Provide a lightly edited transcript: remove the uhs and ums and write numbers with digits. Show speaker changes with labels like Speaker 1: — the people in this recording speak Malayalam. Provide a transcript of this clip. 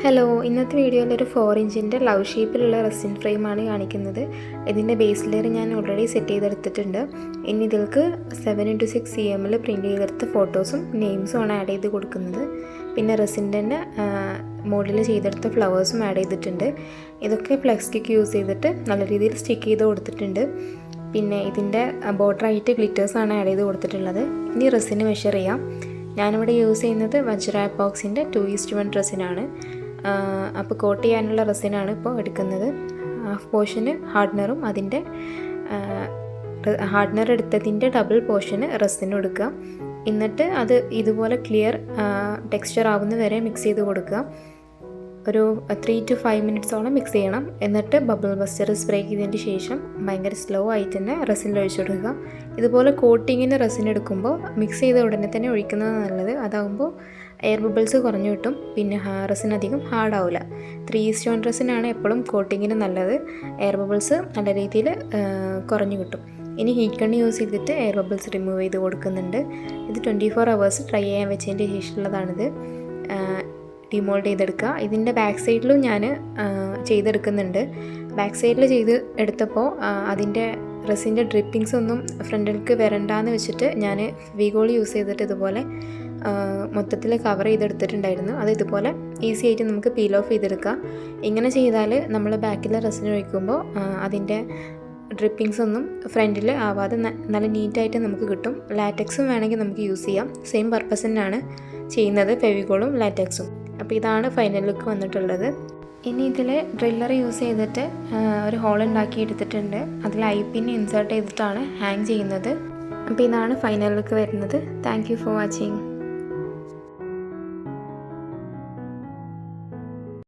Speaker 1: ഹലോ, ഇന്നത്തെ വീഡിയോയിൽ ഒരു 4 ഇഞ്ചിൻ്റെ ലവ് ഷേപ്പിലുള്ള റെസിൻ ഫ്രെയിമാണ് കാണിക്കുന്നത്. ഇതിൻ്റെ ബേസ് ലെയർ ഞാൻ ഓൾറെഡി സെറ്റ് ചെയ്തെടുത്തിട്ടുണ്ട്. ഇനി ഇതിലേക്ക് 7x6 cm പ്രിൻറ്റ് ചെയ്തെടുത്ത ഫോട്ടോസും നെയിംസും ആണ് ആഡ് ചെയ്ത് കൊടുക്കുന്നത്. പിന്നെ റെസിൻ്റെ തന്നെ മോഡൽ ചെയ്തെടുത്ത ഫ്ലവേഴ്സും ആഡ് ചെയ്തിട്ടുണ്ട്. ഇതൊക്കെ ഫ്ലെക്സ് കിക്ക് യൂസ് ചെയ്തിട്ട് നല്ല രീതിയിൽ സ്റ്റിക്ക് ചെയ്ത് കൊടുത്തിട്ടുണ്ട്. പിന്നെ ഇതിൻ്റെ ബോർഡറായിട്ട് ഗ്ലിറ്റേഴ്സാണ് ആഡ് ചെയ്ത് കൊടുത്തിട്ടുള്ളത്. ഇനി റെസിന് മെഷർ ചെയ്യാം. ഞാനിവിടെ യൂസ് ചെയ്യുന്നത് വജ്ര എപ്പോക്സിൻ്റെ 2:1 റെസിനാണ്. അപ്പോൾ കോട്ട് ചെയ്യാനുള്ള റെസിനാണ് ഇപ്പോൾ എടുക്കുന്നത്. ഹാഫ് പോർഷന് ഹാർഡ്നറും അതിൻ്റെ ഹാർഡ്നർ എടുത്തതിൻ്റെ ഡബിൾ പോർഷന് റെസിനും എടുക്കുക. എന്നിട്ട് അത് ഇതുപോലെ ക്ലിയർ ടെക്സ്ചർ ആവുന്ന വരെ മിക്സ് ചെയ്ത് കൊടുക്കുക. ഒരു 3 to 5 മിനിറ്റ്സോളം മിക്സ് ചെയ്യണം. എന്നിട്ട് ബബിൾ ബസ്റ്റർ സ്പ്രേ ചെയ്തതിന് ശേഷം ഭയങ്കര സ്ലോ ആയിട്ട് തന്നെ റെസിനിൽ ഒഴിച്ചു കൊടുക്കുക. ഇതുപോലെ കോട്ടിങ്ങിന് റെസിൻ എടുക്കുമ്പോൾ മിക്സ് ചെയ്ത ഉടനെ തന്നെ ഒഴിക്കുന്നത് നല്ലത്. അതാകുമ്പോൾ എയർ ബബിൾസ് കുറഞ്ഞു കിട്ടും. പിന്നെ റെസിൻ അധികം ഹാർഡാവില്ല. 3:1 റെസിനാണ് എപ്പോഴും കോട്ടിങ്ങിന് നല്ലത്. എയർ ബബിൾസ് നല്ല രീതിയിൽ കുറഞ്ഞു കിട്ടും. ഇനി ഹീറ്റ് ഗൺ യൂസ് ചെയ്തിട്ട് എയർ ബബിൾസ് റിമൂവ് ചെയ്ത് കൊടുക്കുന്നുണ്ട്. ഇത് 24 hours ഡ്രൈ ചെയ്യാൻ വെച്ചതിൻ്റെ ശേഷമുള്ളതാണിത്. ഡിമോൾഡ് ചെയ്തെടുക്കുക. ഇതിൻ്റെ ബാക്ക് സൈഡിലും ഞാൻ ചെയ്തെടുക്കുന്നുണ്ട്. ബാക്ക് സൈഡിൽ ചെയ്ത് എടുത്തപ്പോൾ അതിൻ്റെ റെസിൻ്റെ ഡ്രിപ്പിങ്സ് ഒന്നും ഫ്രണ്ടിലേക്ക് വരണ്ടാന്ന് വെച്ചിട്ട് ഞാൻ ഫെവിക്കോൾ യൂസ് ചെയ്തിട്ട് ഇതുപോലെ മൊത്തത്തിൽ കവർ ചെയ്തെടുത്തിട്ടുണ്ടായിരുന്നു. അത് ഇതുപോലെ ഈസി ആയിട്ട് നമുക്ക് പീൽ ഓഫ് ചെയ്തെടുക്കാം. ഇങ്ങനെ ചെയ്താൽ നമ്മൾ ബാക്കിലെ റെസിൻ ഒഴിക്കുമ്പോൾ അതിൻ്റെ ഡ്രിപ്പിങ്സ് ഒന്നും ഫ്രണ്ടിൽ ആവാതെ നല്ല നീറ്റായിട്ട് നമുക്ക് കിട്ടും. ലാറ്റക്സും വേണമെങ്കിൽ നമുക്ക് യൂസ് ചെയ്യാം. സെയിം പർപ്പസ് തന്നെയാണ് ചെയ്യുന്നത്, ഫെവിക്കോളും ലാറ്റക്സും. അപ്പോൾ ഇതാണ് ഫൈനൽ ലുക്ക് വന്നിട്ടുള്ളത്. ഇനി ഇതിൽ ഡ്രില്ലർ യൂസ് ചെയ്തിട്ട് ഒരു ഹോൾ ഉണ്ടാക്കി എടുത്തിട്ടുണ്ട്. അതിൽ ഐപിൻ ഇൻസേർട്ട് ചെയ്തിട്ടാണ് ഹാങ് ചെയ്യുന്നത്. അപ്പോൾ ഇതാണ് ഫൈനൽ ലുക്ക് വരുന്നത്. Thank you for watching.